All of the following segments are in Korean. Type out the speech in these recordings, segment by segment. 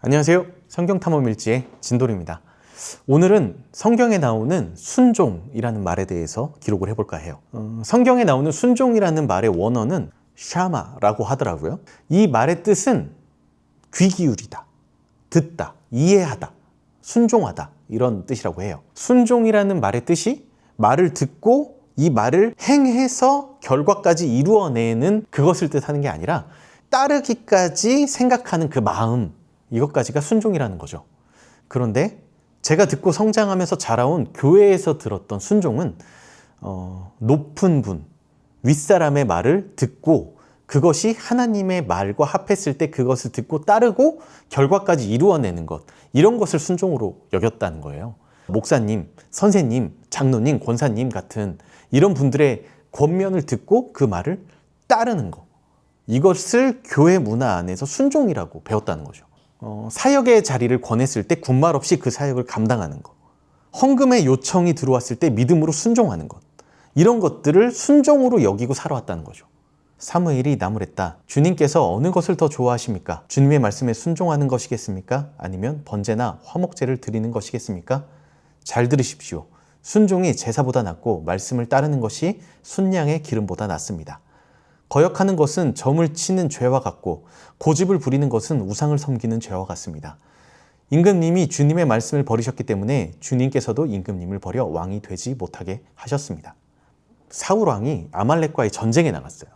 안녕하세요. 성경탐험일지의 진돌입니다. 오늘은 성경에 나오는 순종이라는 말에 대해서 기록을 해볼까 해요. 성경에 나오는 순종이라는 말의 원어는 샤마라고 하더라고요. 이 말의 뜻은 귀 기울이다, 듣다, 이해하다, 순종하다 이런 뜻이라고 해요. 순종이라는 말의 뜻이 말을 듣고 이 말을 행해서 결과까지 이루어내는 그것을 뜻하는 게 아니라 따르기까지 생각하는 그 마음, 이것까지가 순종이라는 거죠. 그런데 제가 듣고 성장하면서 자라온 교회에서 들었던 순종은 높은 분, 윗사람의 말을 듣고 그것이 하나님의 말과 합했을 때 그것을 듣고 따르고 결과까지 이루어내는 것, 이런 것을 순종으로 여겼다는 거예요. 목사님, 선생님, 장로님, 권사님 같은 이런 분들의 권면을 듣고 그 말을 따르는 것, 이것을 교회 문화 안에서 순종이라고 배웠다는 거죠. 사역의 자리를 권했을 때 군말 없이 그 사역을 감당하는 것, 헌금의 요청이 들어왔을 때 믿음으로 순종하는 것, 이런 것들을 순종으로 여기고 살아왔다는 거죠. 사무엘이 나무랬다. 주님께서 어느 것을 더 좋아하십니까? 주님의 말씀에 순종하는 것이겠습니까? 아니면 번제나 화목제를 드리는 것이겠습니까? 잘 들으십시오. 순종이 제사보다 낫고 말씀을 따르는 것이 순양의 기름보다 낫습니다. 거역하는 것은 점을 치는 죄와 같고 고집을 부리는 것은 우상을 섬기는 죄와 같습니다. 임금님이 주님의 말씀을 버리셨기 때문에 주님께서도 임금님을 버려 왕이 되지 못하게 하셨습니다. 사울 왕이 아말렉과의 전쟁에 나갔어요.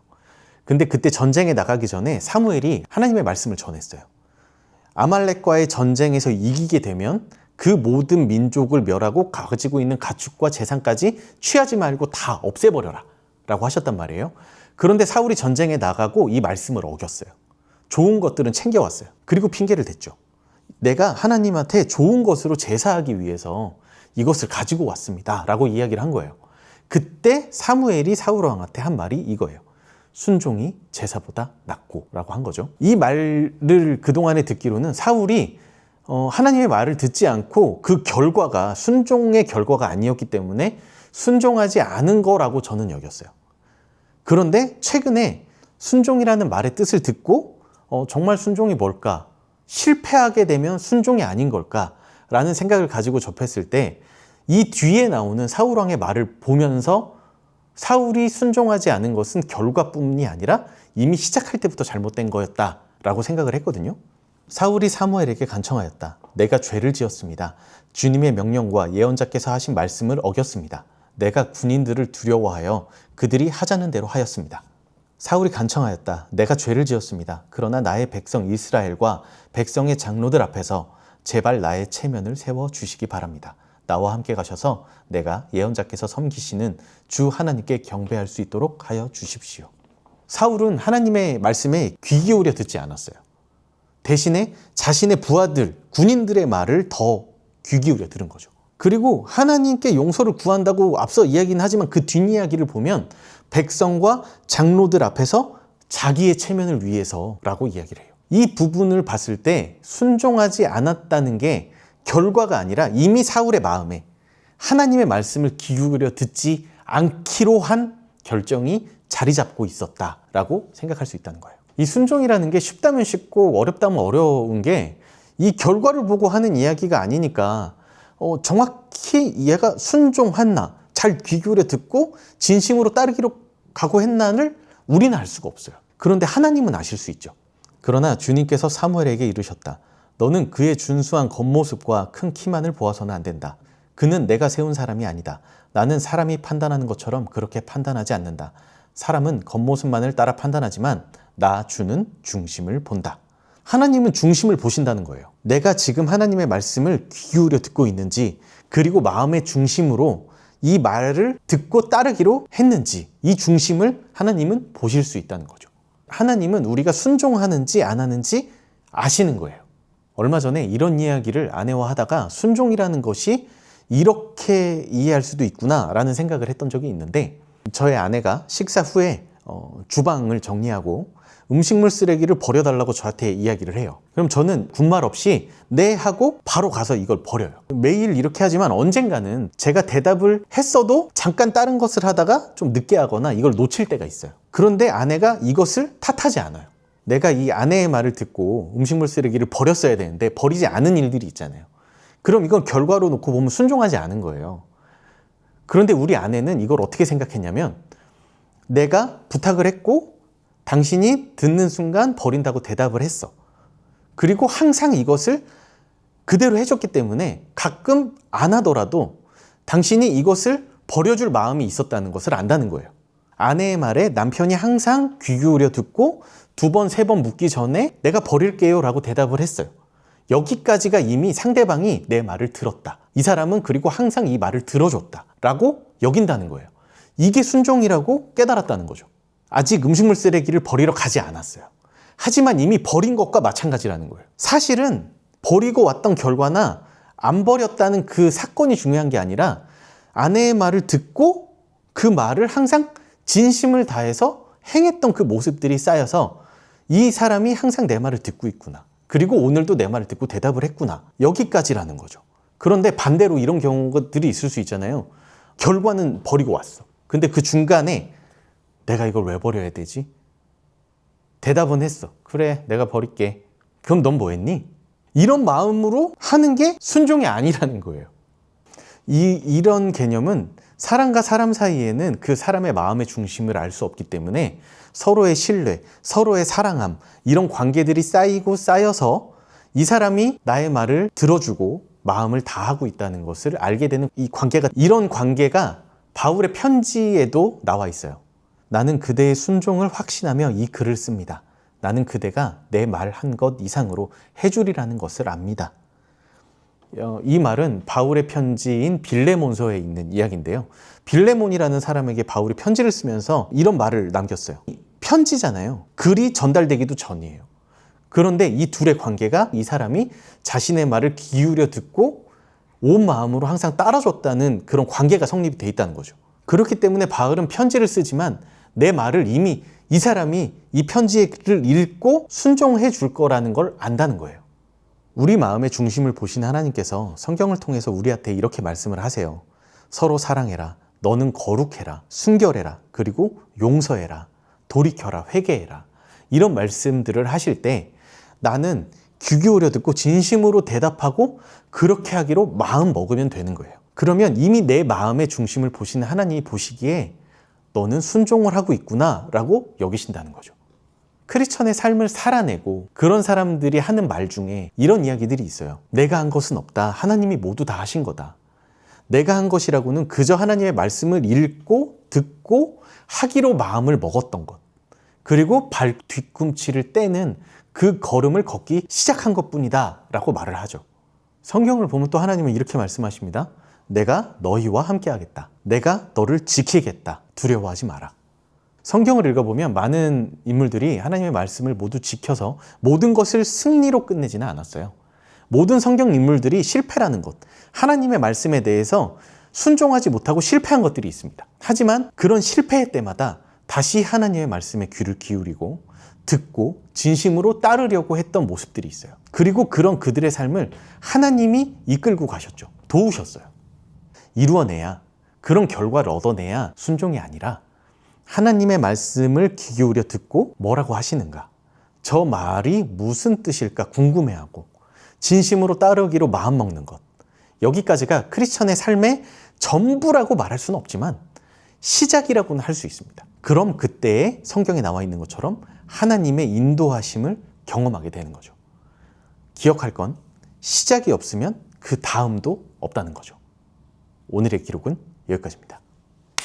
근데 그때 전쟁에 나가기 전에 사무엘이 하나님의 말씀을 전했어요. 아말렉과의 전쟁에서 이기게 되면 그 모든 민족을 멸하고 가지고 있는 가축과 재산까지 취하지 말고 다 없애버려라 라고 하셨단 말이에요. 그런데 사울이 전쟁에 나가고 이 말씀을 어겼어요. 좋은 것들은 챙겨왔어요. 그리고 핑계를 댔죠. 내가 하나님한테 좋은 것으로 제사하기 위해서 이것을 가지고 왔습니다 라고 이야기를 한 거예요. 그때 사무엘이 사울 왕한테 한 말이 이거예요. 순종이 제사보다 낫고 라고 한 거죠. 이 말을 그동안에 듣기로는 사울이 하나님의 말을 듣지 않고 그 결과가 순종의 결과가 아니었기 때문에 순종하지 않은 거라고 저는 여겼어요. 그런데 최근에 순종이라는 말의 뜻을 듣고 정말 순종이 뭘까? 실패하게 되면 순종이 아닌 걸까? 라는 생각을 가지고 접했을 때 이 뒤에 나오는 사울 왕의 말을 보면서 사울이 순종하지 않은 것은 결과뿐이 아니라 이미 시작할 때부터 잘못된 거였다라고 생각을 했거든요. 사울이 사무엘에게 간청하였다. 내가 죄를 지었습니다. 주님의 명령과 예언자께서 하신 말씀을 어겼습니다. 내가 군인들을 두려워하여 그들이 하자는 대로 하였습니다. 사울이 간청하였다. 내가 죄를 지었습니다. 그러나 나의 백성 이스라엘과 백성의 장로들 앞에서 제발 나의 체면을 세워주시기 바랍니다. 나와 함께 가셔서 내가 예언자께서 섬기시는 주 하나님께 경배할 수 있도록 하여 주십시오. 사울은 하나님의 말씀에 귀 기울여 듣지 않았어요. 대신에 자신의 부하들, 군인들의 말을 더 귀 기울여 들은 거죠. 그리고 하나님께 용서를 구한다고 앞서 이야기는 하지만 그 뒷이야기를 보면 백성과 장로들 앞에서 자기의 체면을 위해서라고 이야기를 해요. 이 부분을 봤을 때 순종하지 않았다는 게 결과가 아니라 이미 사울의 마음에 하나님의 말씀을 기울여 듣지 않기로 한 결정이 자리 잡고 있었다라고 생각할 수 있다는 거예요. 이 순종이라는 게 쉽다면 쉽고 어렵다면 어려운 게 이 결과를 보고 하는 이야기가 아니니까 정확히 얘가 순종했나, 잘 귀 기울여 듣고 진심으로 따르기로 각오했나를 우리는 알 수가 없어요. 그런데 하나님은 아실 수 있죠. 그러나 주님께서 사무엘에게 이르셨다. 너는 그의 준수한 겉모습과 큰 키만을 보아서는 안 된다. 그는 내가 세운 사람이 아니다. 나는 사람이 판단하는 것처럼 그렇게 판단하지 않는다. 사람은 겉모습만을 따라 판단하지만 나 주는 중심을 본다. 하나님은 중심을 보신다는 거예요. 내가 지금 하나님의 말씀을 귀 기울여 듣고 있는지, 그리고 마음의 중심으로 이 말을 듣고 따르기로 했는지, 이 중심을 하나님은 보실 수 있다는 거죠. 하나님은 우리가 순종하는지 안 하는지 아시는 거예요. 얼마 전에 이런 이야기를 아내와 하다가 순종이라는 것이 이렇게 이해할 수도 있구나 라는 생각을 했던 적이 있는데, 저의 아내가 식사 후에 주방을 정리하고 음식물 쓰레기를 버려달라고 저한테 이야기를 해요. 그럼 저는 군말 없이 네 하고 바로 가서 이걸 버려요. 매일 이렇게 하지만 언젠가는 제가 대답을 했어도 잠깐 다른 것을 하다가 좀 늦게 하거나 이걸 놓칠 때가 있어요. 그런데 아내가 이것을 탓하지 않아요. 내가 이 아내의 말을 듣고 음식물 쓰레기를 버렸어야 되는데 버리지 않은 일들이 있잖아요. 그럼 이건 결과로 놓고 보면 순종하지 않은 거예요. 그런데 우리 아내는 이걸 어떻게 생각했냐면 내가 부탁을 했고 당신이 듣는 순간 버린다고 대답을 했어. 그리고 항상 이것을 그대로 해줬기 때문에 가끔 안 하더라도 당신이 이것을 버려줄 마음이 있었다는 것을 안다는 거예요. 아내의 말에 남편이 항상 귀 기울여 듣고 2번, 3번 묻기 전에 내가 버릴게요 라고 대답을 했어요. 여기까지가 이미 상대방이 내 말을 들었다. 이 사람은 그리고 항상 이 말을 들어줬다 라고 여긴다는 거예요. 이게 순종이라고 깨달았다는 거죠. 아직 음식물 쓰레기를 버리러 가지 않았어요. 하지만 이미 버린 것과 마찬가지라는 거예요. 사실은 버리고 왔던 결과나 안 버렸다는 그 사건이 중요한 게 아니라 아내의 말을 듣고 그 말을 항상 진심을 다해서 행했던 그 모습들이 쌓여서 이 사람이 항상 내 말을 듣고 있구나. 그리고 오늘도 내 말을 듣고 대답을 했구나. 여기까지라는 거죠. 그런데 반대로 이런 경우들이 있을 수 있잖아요. 결과는 버리고 왔어. 근데 그 중간에 내가 이걸 왜 버려야 되지? 대답은 했어. 그래, 내가 버릴게. 그럼 넌 뭐 했니? 이런 마음으로 하는 게 순종이 아니라는 거예요. 이런 개념은 사람과 사람 사이에는 그 사람의 마음의 중심을 알 수 없기 때문에 서로의 신뢰, 서로의 사랑함, 이런 관계들이 쌓이고 쌓여서 이 사람이 나의 말을 들어주고 마음을 다하고 있다는 것을 알게 되는 이 관계가, 이런 관계가 바울의 편지에도 나와 있어요. 나는 그대의 순종을 확신하며 이 글을 씁니다. 나는 그대가 내 말 한 것 이상으로 해주리라는 것을 압니다. 이 말은 바울의 편지인 빌레몬서에 있는 이야기인데요. 빌레몬이라는 사람에게 바울이 편지를 쓰면서 이런 말을 남겼어요. 편지잖아요. 글이 전달되기도 전이에요. 그런데 이 둘의 관계가 이 사람이 자신의 말을 기울여 듣고 온 마음으로 항상 따라줬다는 그런 관계가 성립이 돼 있다는 거죠. 그렇기 때문에 바울은 편지를 쓰지만 내 말을 이미 이 사람이 이 편지를 읽고 순종해 줄 거라는 걸 안다는 거예요. 우리 마음의 중심을 보시는 하나님께서 성경을 통해서 우리한테 이렇게 말씀을 하세요. 서로 사랑해라. 너는 거룩해라. 순결해라. 그리고 용서해라. 돌이켜라. 회개해라. 이런 말씀들을 하실 때 나는 귀 기울여 듣고 진심으로 대답하고 그렇게 하기로 마음 먹으면 되는 거예요. 그러면 이미 내 마음의 중심을 보시는 하나님이 보시기에 너는 순종을 하고 있구나 라고 여기신다는 거죠. 크리스천의 삶을 살아내고 그런 사람들이 하는 말 중에 이런 이야기들이 있어요. 내가 한 것은 없다. 하나님이 모두 다 하신 거다. 내가 한 것이라고는 그저 하나님의 말씀을 읽고 듣고 하기로 마음을 먹었던 것. 그리고 발 뒤꿈치를 떼는 그 걸음을 걷기 시작한 것뿐이다 라고 말을 하죠. 성경을 보면 또 하나님은 이렇게 말씀하십니다. 내가 너희와 함께 하겠다. 내가 너를 지키겠다. 두려워하지 마라. 성경을 읽어보면 많은 인물들이 하나님의 말씀을 모두 지켜서 모든 것을 승리로 끝내지는 않았어요. 모든 성경 인물들이 실패라는 것, 하나님의 말씀에 대해서 순종하지 못하고 실패한 것들이 있습니다. 하지만 그런 실패의 때마다 다시 하나님의 말씀에 귀를 기울이고 듣고 진심으로 따르려고 했던 모습들이 있어요. 그리고 그런 그들의 삶을 하나님이 이끌고 가셨죠. 도우셨어요. 이루어내야, 그런 결과를 얻어내야 순종이 아니라 하나님의 말씀을 귀 기울여 듣고 뭐라고 하시는가, 저 말이 무슨 뜻일까 궁금해하고 진심으로 따르기로 마음먹는 것, 여기까지가 크리스천의 삶의 전부라고 말할 수는 없지만 시작이라고는 할 수 있습니다. 그럼 그때에 성경에 나와 있는 것처럼 하나님의 인도하심을 경험하게 되는 거죠. 기억할 건 시작이 없으면 그 다음도 없다는 거죠. 오늘의 기록은 여기까지입니다.